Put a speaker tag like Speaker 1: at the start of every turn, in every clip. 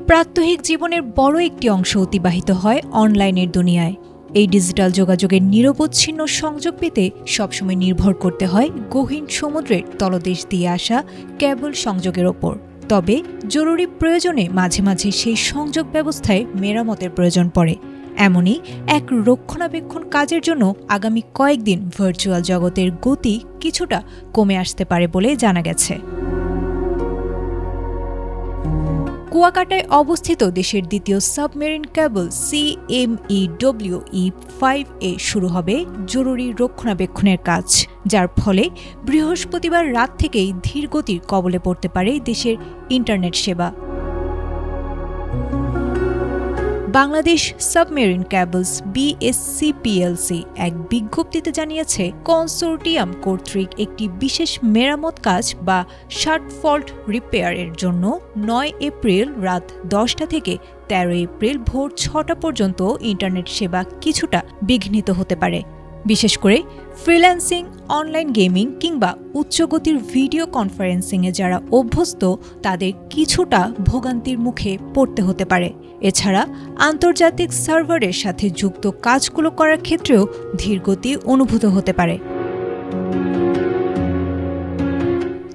Speaker 1: প্রাত্যহিক জীবনের বড় একটি অংশ অতিবাহিত হয় অনলাইনের দুনিয়ায়। এই ডিজিটাল যোগাযোগের নিরবচ্ছিন্ন সংযোগ পেতে সবসময় নির্ভর করতে হয় গহীন সমুদ্রের তলদেশ দিয়ে আসা কেবল সংযোগের ওপর। তবে জরুরি প্রয়োজনে মাঝে মাঝে সেই সংযোগ ব্যবস্থায় মেরামতের প্রয়োজন পড়ে। এমনই এক রক্ষণাবেক্ষণ কাজের জন্য আগামী কয়েকদিন ভার্চুয়াল জগতের গতি কিছুটা কমে আসতে পারে বলে জানা গেছে। কুয়াকাটায় অবস্থিত দেশের দ্বিতীয় সাবমেরিন কেবল CMEWE-5 শুরু হবে জরুরি রক্ষণাবেক্ষণের কাজ, যার ফলে বৃহস্পতিবার রাত থেকেই ধীরগতির কবলে পড়তে পারে দেশের ইন্টারনেট সেবা। বাংলাদেশ সাবমেরিন কেবলস BSC এক বিজ্ঞপ্তিতে জানিয়েছে, কনসোর্টিয়াম কর্তৃক একটি বিশেষ মেরামত কাজ বা শার্ট ফল্ট রিপেয়ারের জন্য 9 এপ্রিল রাত 10টা থেকে 13 এপ্রিল ভোর 6টা পর্যন্ত ইন্টারনেট সেবা কিছুটা বিঘ্নিত হতে পারে। বিশেষ করে ফ্রিল্যান্সিং, অনলাইন গেমিং কিংবা উচ্চগতির ভিডিও কনফারেন্সিংয়ে যারা অভ্যস্ত তাদের কিছুটা ভোগান্তির মুখে পড়তে হতে পারে। এছাড়া আন্তর্জাতিক সার্ভারের সাথে যুক্ত কাজগুলো করার ক্ষেত্রেও ধীরগতি অনুভূত হতে পারে।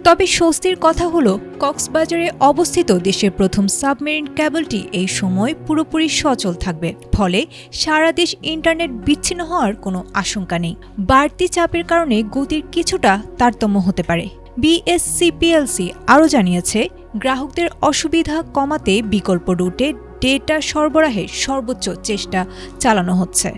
Speaker 1: তবে স্বস্তির কথা হলো, কক্সবাজারে অবস্থিত দেশের প্রথম সাবমেরিন কেবলটি এই সময় পুরোপুরি সচল থাকবে। ফলে সারা দেশ ইন্টারনেট বিচ্ছিন্ন হওয়ার কোনো আশঙ্কা নেই। বাড়তি চাপের কারণে গতির কিছুটা তারতম্য হতে পারে। BSC আরও জানিয়েছে, গ্রাহকদের অসুবিধা কমাতে বিকল্প রুটে ডেটা সরবরাহের সর্বোচ্চ চেষ্টা চালানো হচ্ছে।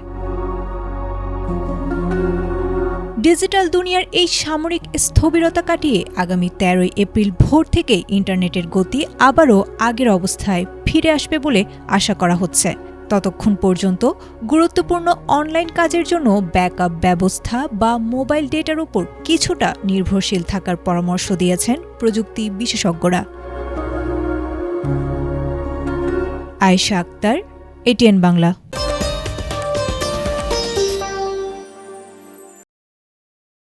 Speaker 1: ডিজিটাল দুনিয়ার এই সামরিক স্থবিরতা কাটিয়ে আগামী 13 এপ্রিল ভোর থেকে ইন্টারনেটের গতি আবারও আগের অবস্থায় ফিরে আসবে বলে আশা করা হচ্ছে। ততক্ষণ পর্যন্ত গুরুত্বপূর্ণ অনলাইন কাজের জন্য ব্যাকআপ ব্যবস্থা বা মোবাইল ডেটার উপর কিছুটা নির্ভরশীল থাকার পরামর্শ দিয়েছেন প্রযুক্তি বিশেষজ্ঞরা। আয়েশা আক্তার, ATN বাংলা।